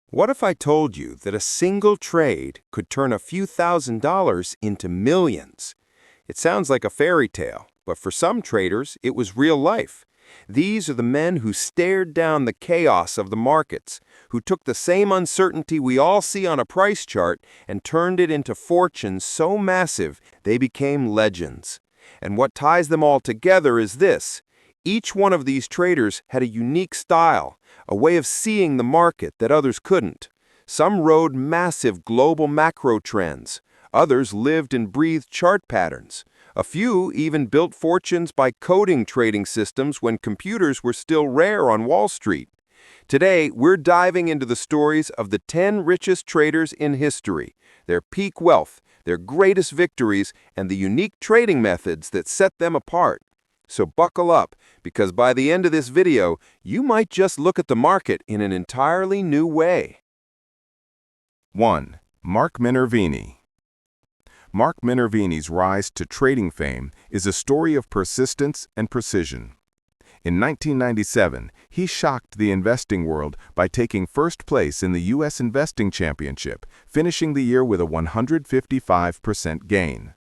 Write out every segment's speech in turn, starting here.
What if I told you that a single trade could turn a few $1,000s into millions? It sounds like a fairy tale, but for some traders, it was real life. These are the men who stared down the chaos of the markets, who took the same uncertainty we all see on a price chart and turned it into fortunes so massive they became legends. And what ties them all together is this. Each one of these traders had a unique style, a way of seeing the market that others couldn't. Some rode massive global macro trends. Others lived and breathed chart patterns. A few even built fortunes by coding trading systems when computers were still rare on Wall Street. Today, we're diving into the stories of the 10 richest traders in history, their peak wealth, their greatest victories, and the unique trading methods that set them apart. So buckle up, because by the end of this video, you might just look at the market in an entirely new way. 1. Mark Minervini. Mark Minervini's rise to trading fame is a story of persistence and precision. In 1997, he shocked the investing world by taking first place in the U.S. Investing Championship, finishing the year with a 155% gain.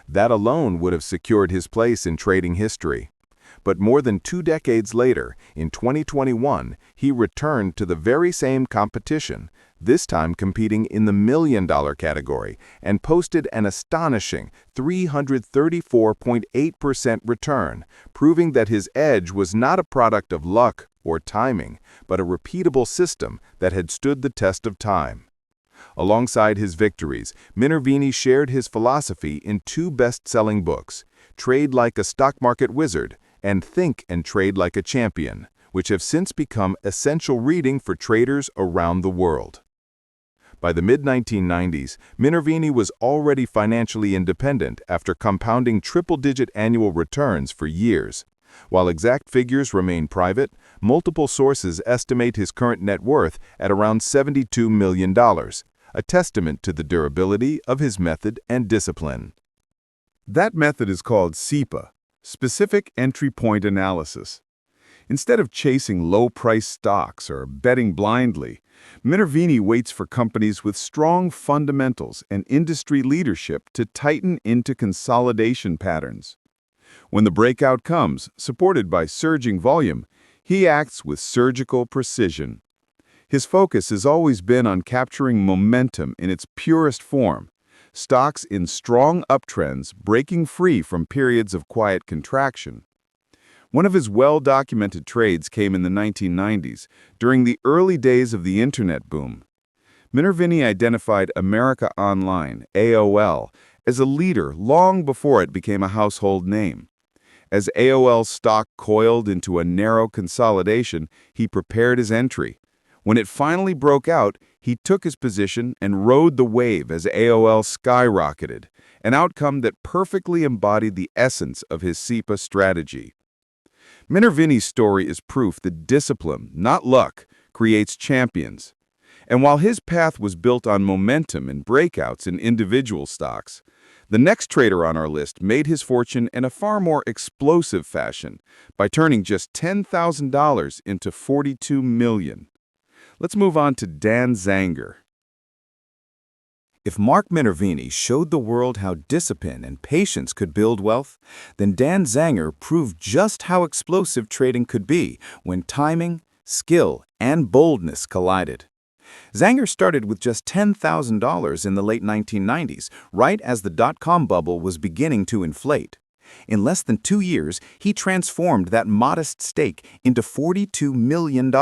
That alone would have secured his place in trading history. But more than 2 decades later, in 2021, he returned to the very same competition, this time competing in the $1 million category, and posted an astonishing 334.8% return, proving that his edge was not a product of luck or timing, but a repeatable system that had stood the test of time. Alongside his victories, Minervini shared his philosophy in 2 best-selling books, Trade Like a Stock Market Wizard and Think and Trade Like a Champion, which have since become essential reading for traders around the world. By the mid-1990s, Minervini was already financially independent after compounding triple-digit annual returns for years. While exact figures remain private, multiple sources estimate his current net worth at around $72 million, a testament to the durability of his method and discipline. That method is called SEPA, Specific Entry Point Analysis. Instead of chasing low-priced stocks or betting blindly, Minervini waits for companies with strong fundamentals and industry leadership to tighten into consolidation patterns. When the breakout comes, supported by surging volume, he acts with surgical precision. His focus has always been on capturing momentum in its purest form, stocks in strong uptrends breaking free from periods of quiet contraction. One of his well-documented trades came in the 1990s, during the early days of the Internet boom. Minervini identified America Online, AOL, as a leader long before it became a household name. As AOL's stock coiled into a narrow consolidation, he prepared his entry. When it finally broke out, he took his position and rode the wave as AOL skyrocketed, an outcome that perfectly embodied the essence of his SEPA strategy. Minervini's story is proof that discipline, not luck, creates champions. And while his path was built on momentum and breakouts in individual stocks, the next trader on our list made his fortune in a far more explosive fashion by turning just $10,000 into $42 million. Let's move on to Dan Zanger. If Mark Minervini showed the world how discipline and patience could build wealth, then Dan Zanger proved just how explosive trading could be when timing, skill, and boldness collided. Zanger started with just $10,000 in the late 1990s, right as the dot-com bubble was beginning to inflate. In less than 2 years, he transformed that modest stake into $42 million.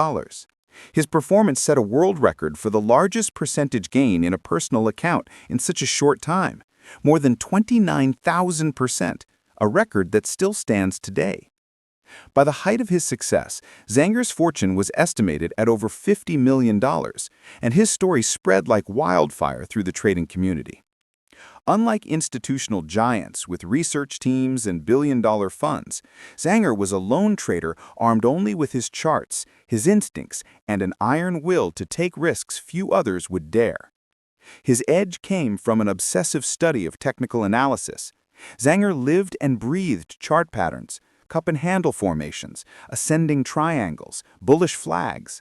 His performance set a world record for the largest percentage gain in a personal account in such a short time, more than 29,000%, a record that still stands today. By the height of his success, Zanger's fortune was estimated at over $50 million, and his story spread like wildfire through the trading community. Unlike institutional giants with research teams and billion-dollar funds, Zanger was a lone trader armed only with his charts, his instincts, and an iron will to take risks few others would dare. His edge came from an obsessive study of technical analysis. Zanger lived and breathed chart patterns, cup and handle formations, ascending triangles, bullish flags.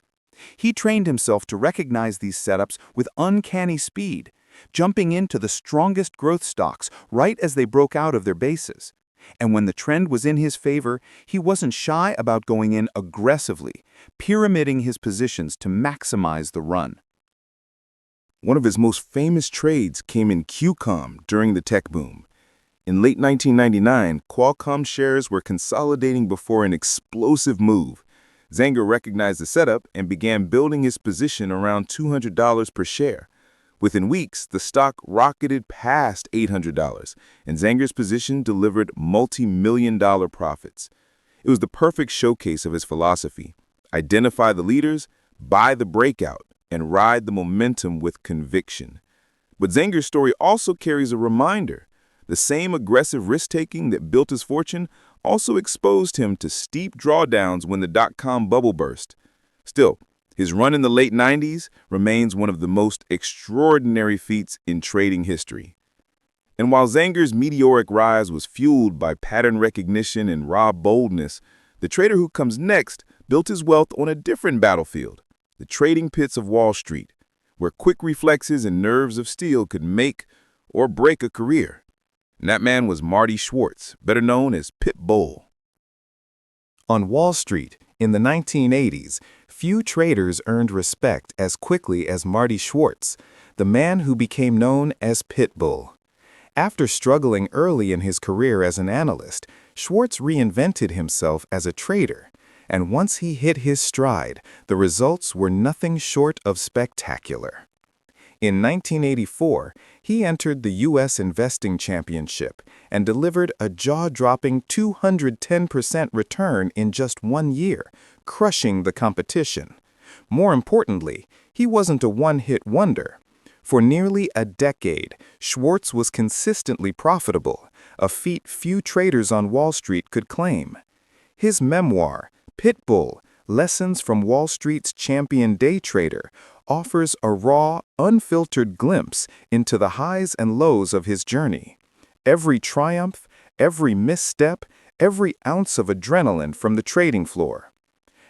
He trained himself to recognize these setups with uncanny speed, jumping into the strongest growth stocks right as they broke out of their bases. And when the trend was in his favor, he wasn't shy about going in aggressively, pyramiding his positions to maximize the run. One of his most famous trades came in Qcom during the tech boom. In late 1999, Qualcomm shares were consolidating before an explosive move. Zanger recognized the setup and began building his position around $200 per share. Within weeks, the stock rocketed past $800, and Zanger's position delivered multi-million-dollar profits. It was the perfect showcase of his philosophy: identify the leaders, buy the breakout, and ride the momentum with conviction. But Zanger's story also carries a reminder. The same aggressive risk-taking that built his fortune also exposed him to steep drawdowns when the dot-com bubble burst. Still, his run in the late 90s remains one of the most extraordinary feats in trading history. And while Zanger's meteoric rise was fueled by pattern recognition and raw boldness, the trader who comes next built his wealth on a different battlefield, the trading pits of Wall Street, where quick reflexes and nerves of steel could make or break a career. And that man was Marty Schwartz, better known as Pit Bull. On Wall Street, in the 1980s, few traders earned respect as quickly as Marty Schwartz, the man who became known as Pit Bull. After struggling early in his career as an analyst, Schwartz reinvented himself as a trader, and once he hit his stride, the results were nothing short of spectacular. In 1984, he entered the U.S. Investing Championship and delivered a jaw-dropping 210% return in just 1 year, crushing the competition. More importantly, he wasn't a one-hit wonder. For nearly a decade, Schwartz was consistently profitable, a feat few traders on Wall Street could claim. His memoir, Pit Bull: Lessons from Wall Street's Champion Day Trader, offers a raw, unfiltered glimpse into the highs and lows of his journey. Every triumph, every misstep, every ounce of adrenaline from the trading floor.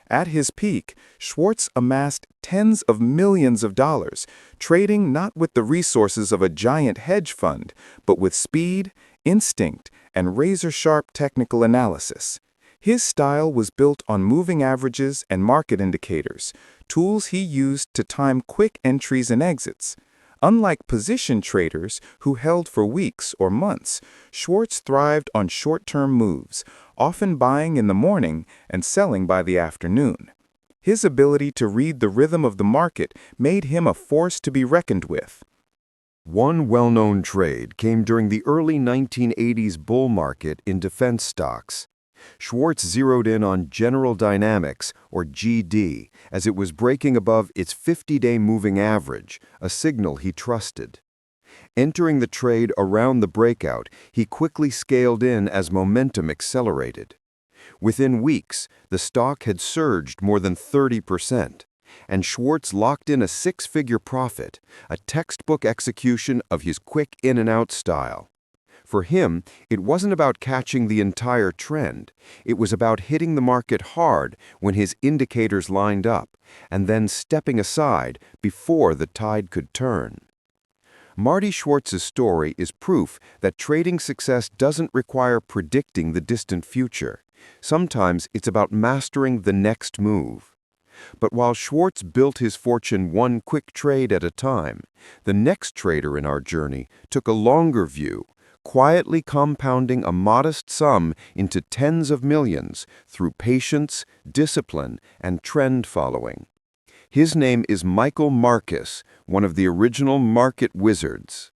At his peak, Schwartz amassed tens of millions of dollars, trading not with the resources of a giant hedge fund, but with speed, instinct, and razor-sharp technical analysis. His style was built on moving averages and market indicators, tools he used to time quick entries and exits. Unlike position traders who held for weeks or months, Schwartz thrived on short-term moves, often buying in the morning and selling by the afternoon. His ability to read the rhythm of the market made him a force to be reckoned with. One well-known trade came during the early 1980s bull market in defense stocks. Schwartz zeroed in on General Dynamics, or GD, as it was breaking above its 50-day moving average, a signal he trusted. Entering the trade around the breakout, he quickly scaled in as momentum accelerated. Within weeks, the stock had surged more than 30%, and Schwartz locked in a six-figure profit, a textbook execution of his quick in-and-out style. For him, it wasn't about catching the entire trend. It was about hitting the market hard when his indicators lined up, and then stepping aside before the tide could turn. Marty Schwartz's story is proof that trading success doesn't require predicting the distant future. Sometimes it's about mastering the next move. But while Schwartz built his fortune one quick trade at a time, the next trader in our journey took a longer view, quietly compounding a modest sum into tens of millions through patience, discipline, and trend following. His name is Michael Marcus, one of the original market wizards.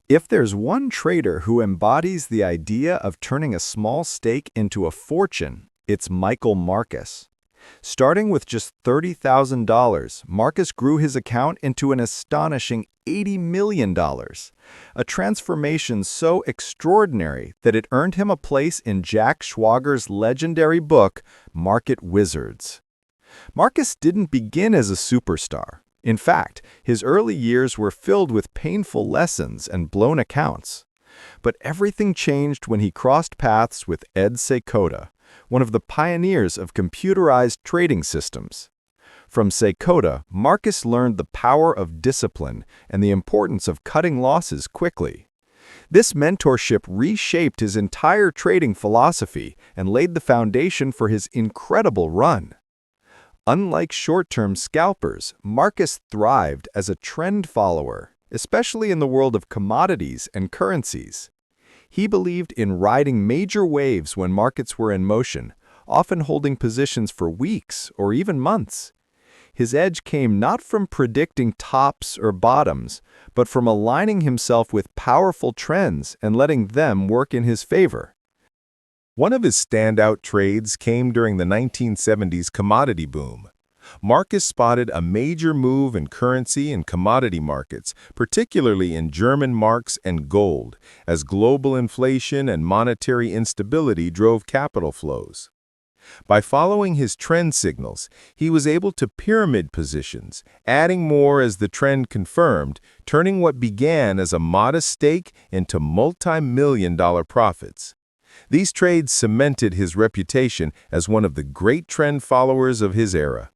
If there's one trader who embodies the idea of turning a small stake into a fortune, it's Michael Marcus. Starting with just $30,000, Marcus grew his account into an astonishing $80 million, a transformation so extraordinary that it earned him a place in Jack Schwager's legendary book, Market Wizards. Marcus didn't begin as a superstar. In fact, his early years were filled with painful lessons and blown accounts. But everything changed when he crossed paths with Seykota, one of the pioneers of computerized trading systems. From Seykota, Marcus learned the power of discipline and the importance of cutting losses quickly. This mentorship reshaped his entire trading philosophy and laid the foundation for his incredible run. Unlike short-term scalpers, Marcus thrived as a trend follower, especially in the world of commodities and currencies. He believed in riding major waves when markets were in motion, often holding positions for weeks or even months. His edge came not from predicting tops or bottoms, but from aligning himself with powerful trends and letting them work in his favor. One of his standout trades came during the 1970s commodity boom. Marcus spotted a major move in currency and commodity markets, particularly in German marks and gold, as global inflation and monetary instability drove capital flows. By following his trend signals, he was able to pyramid positions, adding more as the trend confirmed, turning what began as a modest stake into multi-million-dollar profits. These trades cemented his reputation as one of the great trend followers of his era.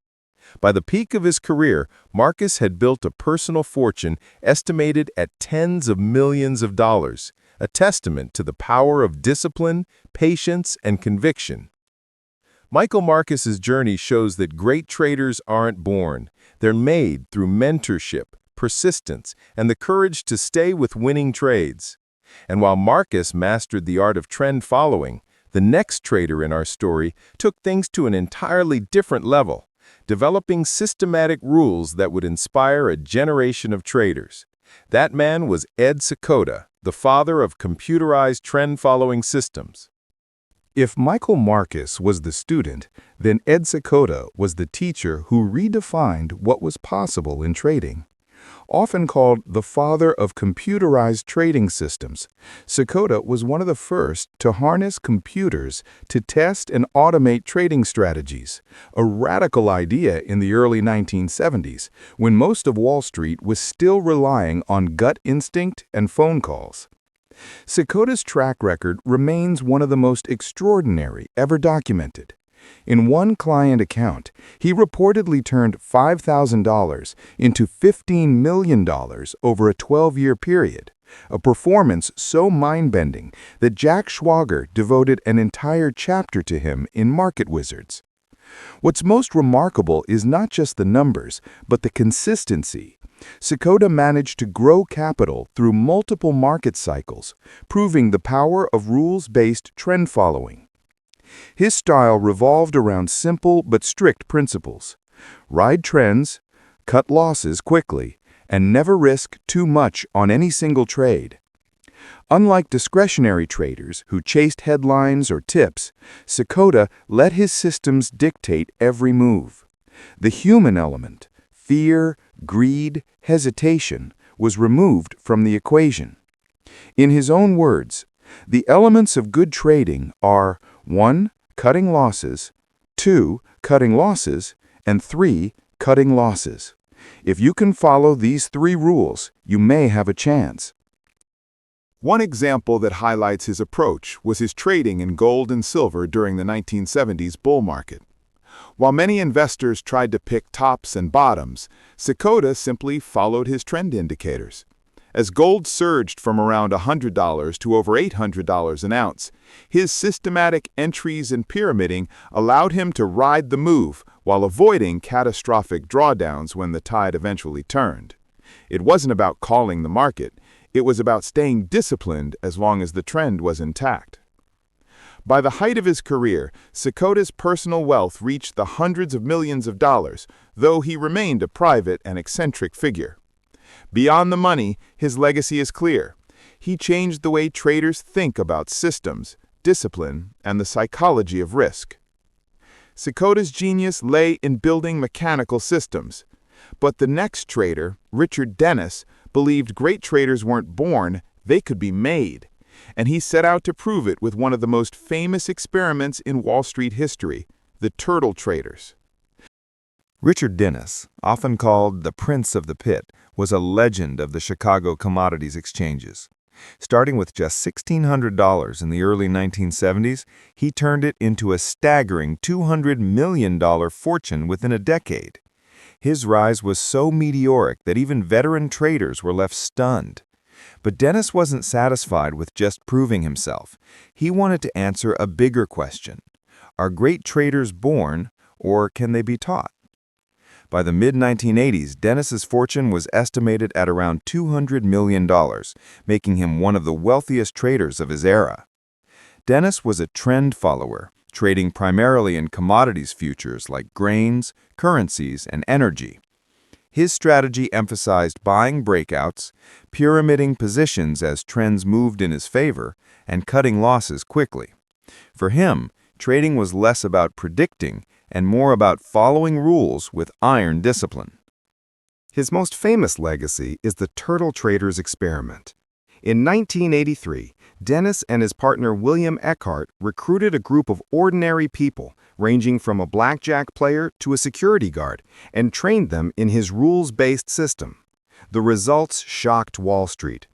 By the peak of his career, Marcus had built a personal fortune estimated at tens of millions of dollars, a testament to the power of discipline, patience, and conviction. Michael Marcus's journey shows that great traders aren't born. They're made through mentorship, persistence, and the courage to stay with winning trades. And while Marcus mastered the art of trend following, the next trader in our story took things to an entirely different level, developing systematic rules that would inspire a generation of traders. That man was Ed Seykota, the father of computerized trend-following systems. If Michael Marcus was the student, then Ed Seykota was the teacher who redefined what was possible in trading. Often called the father of computerized trading systems, Seykota was one of the first to harness computers to test and automate trading strategies, a radical idea in the early 1970s, when most of Wall Street was still relying on gut instinct and phone calls. Seykota's track record remains one of the most extraordinary ever documented. In one client account, he reportedly turned $5,000 into $15 million over a 12-year period, a performance so mind-bending that Jack Schwager devoted an entire chapter to him in Market Wizards. What's most remarkable is not just the numbers, but the consistency. Seykota managed to grow capital through multiple market cycles, proving the power of rules-based trend following. His style revolved around simple but strict principles: ride trends, cut losses quickly, and never risk too much on any single trade. Unlike discretionary traders who chased headlines or tips, Seykota let his systems dictate every move. The human element, fear, greed, hesitation, was removed from the equation. In his own words, the elements of good trading are 1. Cutting losses, 2. Cutting losses, and 3. Cutting losses. If you can follow these 3 rules, you may have a chance. One example that highlights his approach was his trading in gold and silver during the 1970s bull market. While many investors tried to pick tops and bottoms, Seykota simply followed his trend indicators. As gold surged from around $100 to over $800 an ounce, his systematic entries and pyramiding allowed him to ride the move while avoiding catastrophic drawdowns when the tide eventually turned. It wasn't about calling the market, it was about staying disciplined as long as the trend was intact. By the height of his career, Seykota's personal wealth reached the hundreds of millions of dollars, though he remained a private and eccentric figure. Beyond the money, his legacy is clear. He changed the way traders think about systems, discipline, and the psychology of risk. Seykota's genius lay in building mechanical systems. But the next trader, Richard Dennis, believed great traders weren't born, they could be made. And he set out to prove it with one of the most famous experiments in Wall Street history, the turtle traders. Richard Dennis, often called the Prince of the Pit, was a legend of the Chicago commodities exchanges. Starting with just $1,600 in the early 1970s, he turned it into a staggering $200 million fortune within a decade. His rise was so meteoric that even veteran traders were left stunned. But Dennis wasn't satisfied with just proving himself. He wanted to answer a bigger question. Are great traders born, or can they be taught? By the mid-1980s, Dennis's fortune was estimated at around $200 million, making him one of the wealthiest traders of his era. Dennis was a trend follower, trading primarily in commodities futures like grains, currencies, and energy. His strategy emphasized buying breakouts, pyramiding positions as trends moved in his favor, and cutting losses quickly. For him, trading was less about predicting and more about following rules with iron discipline. His most famous legacy is the Turtle Traders experiment. In 1983, Dennis and his partner William Eckhart recruited a group of ordinary people, ranging from a blackjack player to a security guard, and trained them in his rules-based system. The results shocked Wall Street.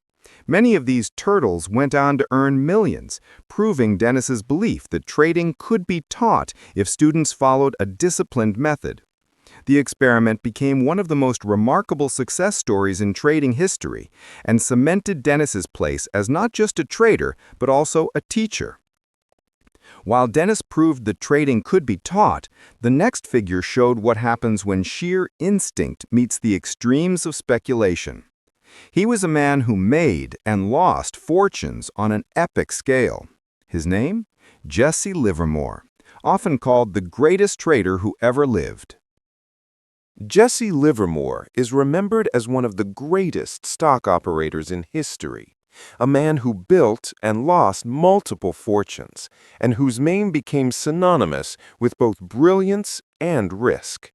Many of these turtles went on to earn millions, proving Dennis's belief that trading could be taught if students followed a disciplined method. The experiment became one of the most remarkable success stories in trading history and cemented Dennis's place as not just a trader, but also a teacher. While Dennis proved that trading could be taught, the next figure showed what happens when sheer instinct meets the extremes of speculation. He was a man who made and lost fortunes on an epic scale. His name? Jesse Livermore, often called the greatest trader who ever lived. Jesse Livermore is remembered as one of the greatest stock operators in history, a man who built and lost multiple fortunes, and whose name became synonymous with both brilliance and risk.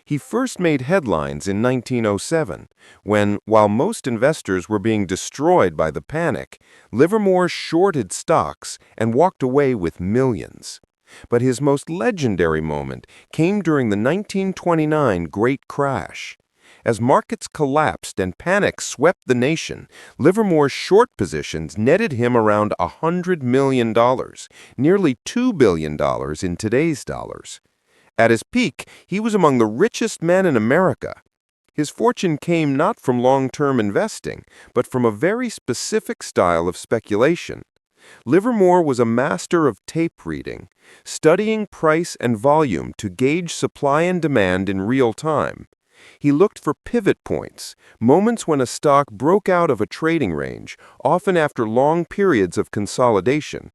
He first made headlines in 1907, when, while most investors were being destroyed by the panic, Livermore shorted stocks and walked away with millions. But his most legendary moment came during the 1929 Great Crash. As markets collapsed and panic swept the nation, Livermore's short positions netted him around $100 million, nearly $2 billion in today's dollars. At his peak, he was among the richest men in America. His fortune came not from long-term investing, but from a very specific style of speculation. Livermore was a master of tape reading, studying price and volume to gauge supply and demand in real time. He looked for pivot points, moments when a stock broke out of a trading range, often after long periods of consolidation.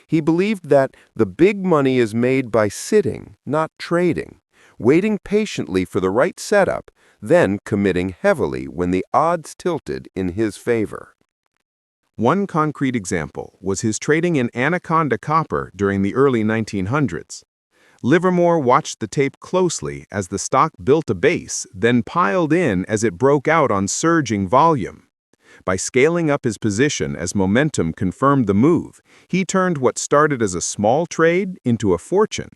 He believed that the big money is made by sitting, not trading, waiting patiently for the right setup, then committing heavily when the odds tilted in his favor. One concrete example was his trading in Anaconda copper during the early 1900s. Livermore watched the tape closely as the stock built a base, then piled in as it broke out on surging volume. By scaling up his position as momentum confirmed the move, he turned what started as a small trade into a fortune.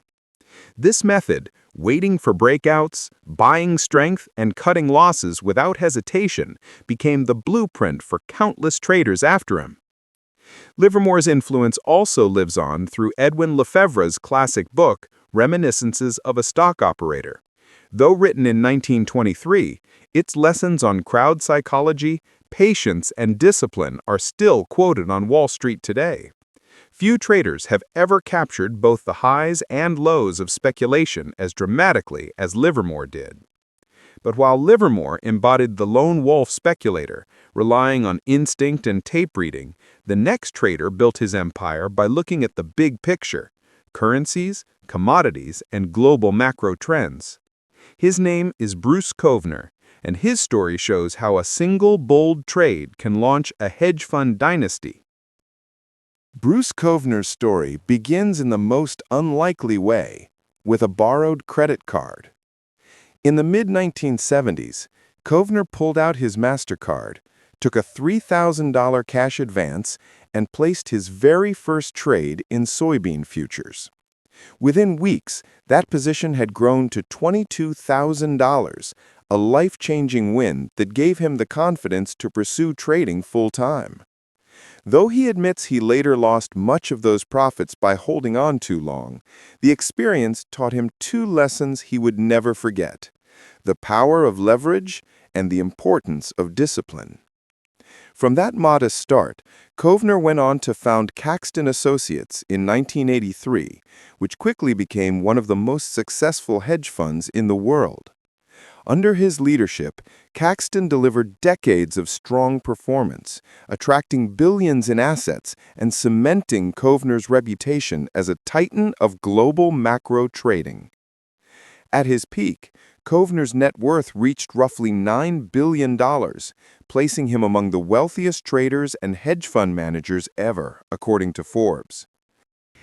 This method, waiting for breakouts, buying strength, and cutting losses without hesitation, became the blueprint for countless traders after him. Livermore's influence also lives on through Edwin Lefebvre's classic book, Reminiscences of a Stock Operator. Though written in 1923, its lessons on crowd psychology, patience, and discipline are still quoted on Wall Street today. Few traders have ever captured both the highs and lows of speculation as dramatically as Livermore did. But while Livermore embodied the lone wolf speculator, relying on instinct and tape reading, the next trader built his empire by looking at the big picture: currencies, commodities, and global macro trends. His name is Bruce Kovner, and his story shows how a single bold trade can launch a hedge fund dynasty. Bruce Kovner's story begins in the most unlikely way, with a borrowed credit card. In the mid-1970s, Kovner pulled out his MasterCard, took a $3,000 cash advance, and placed his very first trade in soybean futures. Within weeks, that position had grown to $22,000, a life-changing win that gave him the confidence to pursue trading full-time. Though he admits he later lost much of those profits by holding on too long, the experience taught him two lessons he would never forget: the power of leverage, and the importance of discipline. From that modest start, Kovner went on to found Caxton Associates in 1983, which quickly became one of the most successful hedge funds in the world. Under his leadership, Caxton delivered decades of strong performance, attracting billions in assets and cementing Kovner's reputation as a titan of global macro trading. At his peak, Kovner's net worth reached roughly $9 billion, placing him among the wealthiest traders and hedge fund managers ever, according to Forbes.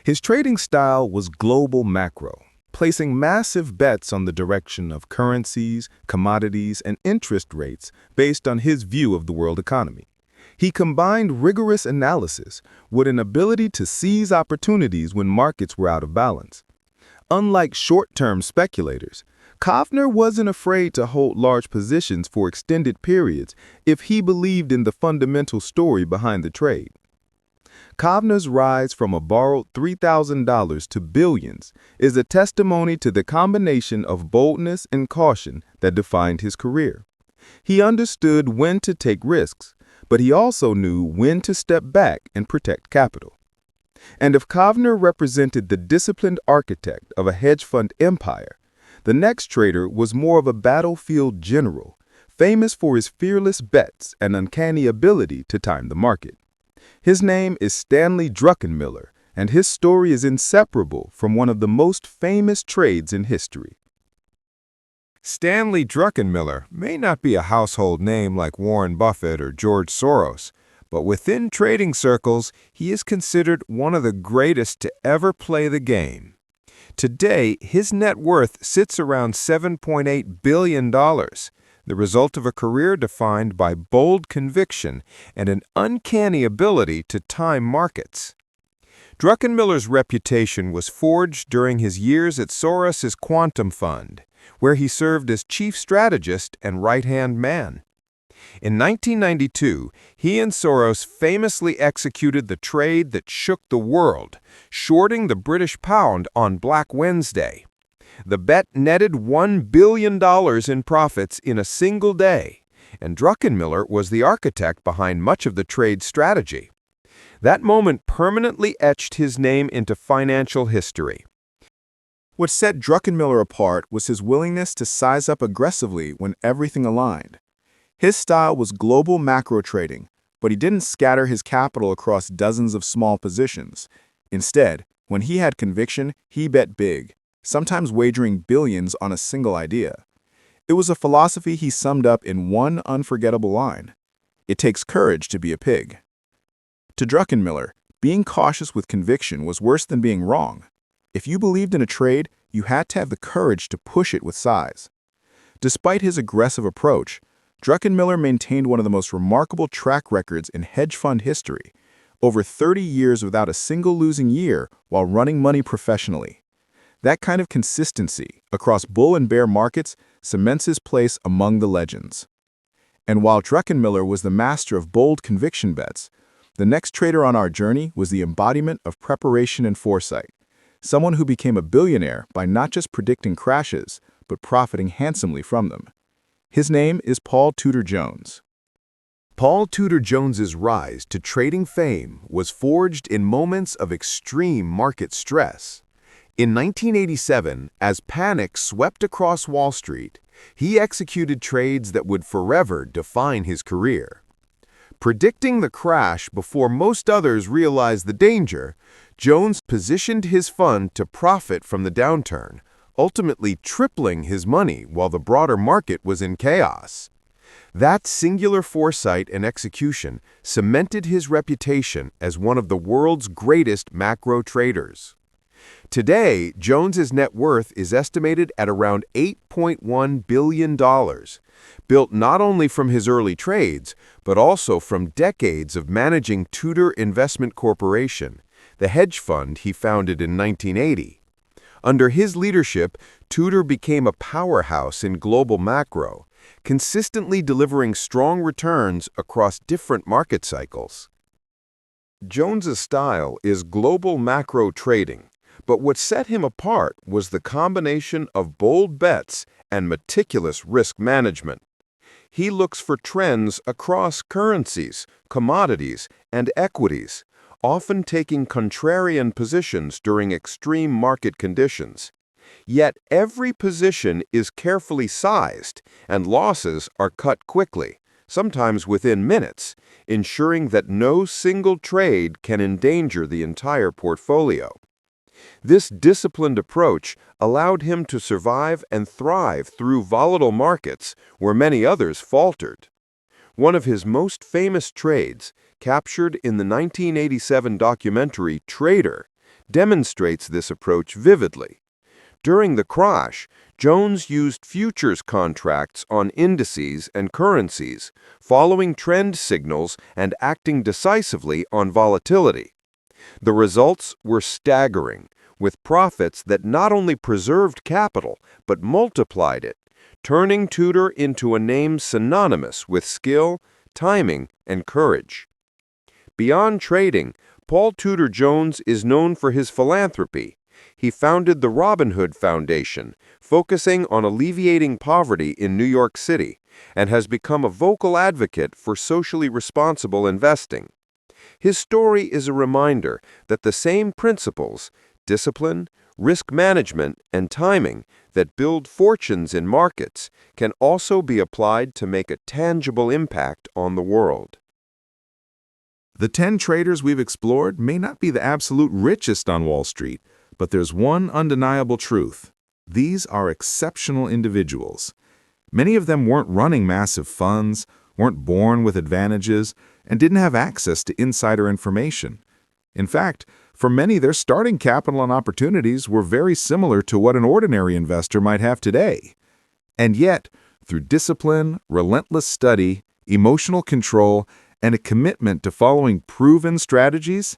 His trading style was global macro, placing massive bets on the direction of currencies, commodities, and interest rates based on his view of the world economy. He combined rigorous analysis with an ability to seize opportunities when markets were out of balance. Unlike short-term speculators, Kovner wasn't afraid to hold large positions for extended periods if he believed in the fundamental story behind the trade. Kovner's rise from a borrowed $3,000 to billions is a testimony to the combination of boldness and caution that defined his career. He understood when to take risks, but he also knew when to step back and protect capital. And if Kovner represented the disciplined architect of a hedge fund empire, the next trader was more of a battlefield general, famous for his fearless bets and uncanny ability to time the market. His name is Stanley Druckenmiller, and his story is inseparable from one of the most famous trades in history. Stanley Druckenmiller may not be a household name like Warren Buffett or George Soros, but within trading circles, he is considered one of the greatest to ever play the game. Today, his net worth sits around $7.8 billion, the result of a career defined by bold conviction and an uncanny ability to time markets. Druckenmiller's reputation was forged during his years at Soros's Quantum Fund, where he served as chief strategist and right-hand man. In 1992, he and Soros famously executed the trade that shook the world, shorting the British pound on Black Wednesday. The bet netted $1 billion in profits in a single day, and Druckenmiller was the architect behind much of the trade's strategy. That moment permanently etched his name into financial history. What set Druckenmiller apart was his willingness to size up aggressively when everything aligned. His style was global macro trading, but he didn't scatter his capital across dozens of small positions. Instead, when he had conviction, he bet big, sometimes wagering billions on a single idea. It was a philosophy he summed up in one unforgettable line: "It takes courage to be a pig." To Druckenmiller, being cautious with conviction was worse than being wrong. If you believed in a trade, you had to have the courage to push it with size. Despite his aggressive approach, Druckenmiller maintained one of the most remarkable track records in hedge fund history, over 30 years without a single losing year while running money professionally. That kind of consistency across bull and bear markets cements his place among the legends. And while Druckenmiller was the master of bold conviction bets, the next trader on our journey was the embodiment of preparation and foresight, someone who became a billionaire by not just predicting crashes, but profiting handsomely from them. His name is Paul Tudor Jones. Paul Tudor Jones's rise to trading fame was forged in moments of extreme market stress. In 1987, as panic swept across Wall Street, he executed trades that would forever define his career. Predicting the crash before most others realized the danger, Jones positioned his fund to profit from the downturn, ultimately tripling his money while the broader market was in chaos. That singular foresight and execution cemented his reputation as one of the world's greatest macro traders. Today, Jones's net worth is estimated at around $8.1 billion, built not only from his early trades, but also from decades of managing Tudor Investment Corporation, the hedge fund he founded in 1980. Under his leadership, Tudor became a powerhouse in global macro, consistently delivering strong returns across different market cycles. Jones's style is global macro trading, but what set him apart was the combination of bold bets and meticulous risk management. He looks for trends across currencies, commodities, and equities, often taking contrarian positions during extreme market conditions. Yet every position is carefully sized, and losses are cut quickly, sometimes within minutes, ensuring that no single trade can endanger the entire portfolio. This disciplined approach allowed him to survive and thrive through volatile markets where many others faltered. One of his most famous trades, captured in the 1987 documentary Trader, demonstrates this approach vividly. During the crash, Jones used futures contracts on indices and currencies, following trend signals and acting decisively on volatility. The results were staggering, with profits that not only preserved capital but multiplied it, turning Tudor into a name synonymous with skill, timing, and courage. Beyond trading, Paul Tudor Jones is known for his philanthropy. He founded the Robin Hood Foundation, focusing on alleviating poverty in New York City, and has become a vocal advocate for socially responsible investing. His story is a reminder that the same principles, discipline, risk management, and timing that build fortunes in markets can also be applied to make a tangible impact on the world. The 10 traders we've explored may not be the absolute richest on Wall Street, but there's one undeniable truth. These are exceptional individuals. Many of them weren't running massive funds, weren't born with advantages, and didn't have access to insider information. In fact, for many, their starting capital and opportunities were very similar to what an ordinary investor might have today. And yet, through discipline, relentless study, emotional control, and a commitment to following proven strategies,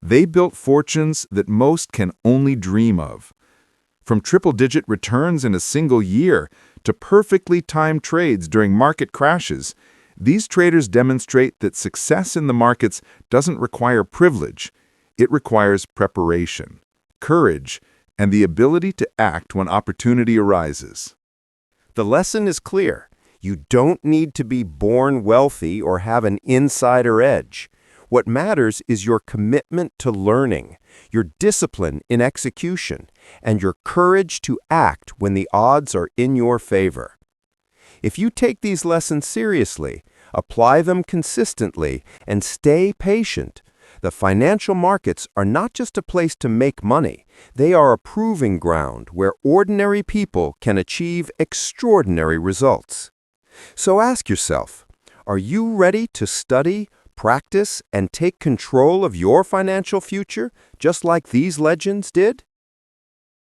they built fortunes that most can only dream of. From triple-digit returns in a single year to perfectly timed trades during market crashes, these traders demonstrate that success in the markets doesn't require privilege. It requires preparation, courage, and the ability to act when opportunity arises. The lesson is clear. You don't need to be born wealthy or have an insider edge. What matters is your commitment to learning, your discipline in execution, and your courage to act when the odds are in your favor. If you take these lessons seriously, apply them consistently, and stay patient, the financial markets are not just a place to make money. They are a proving ground where ordinary people can achieve extraordinary results. So ask yourself, are you ready to study, practice, and take control of your financial future, just like these legends did?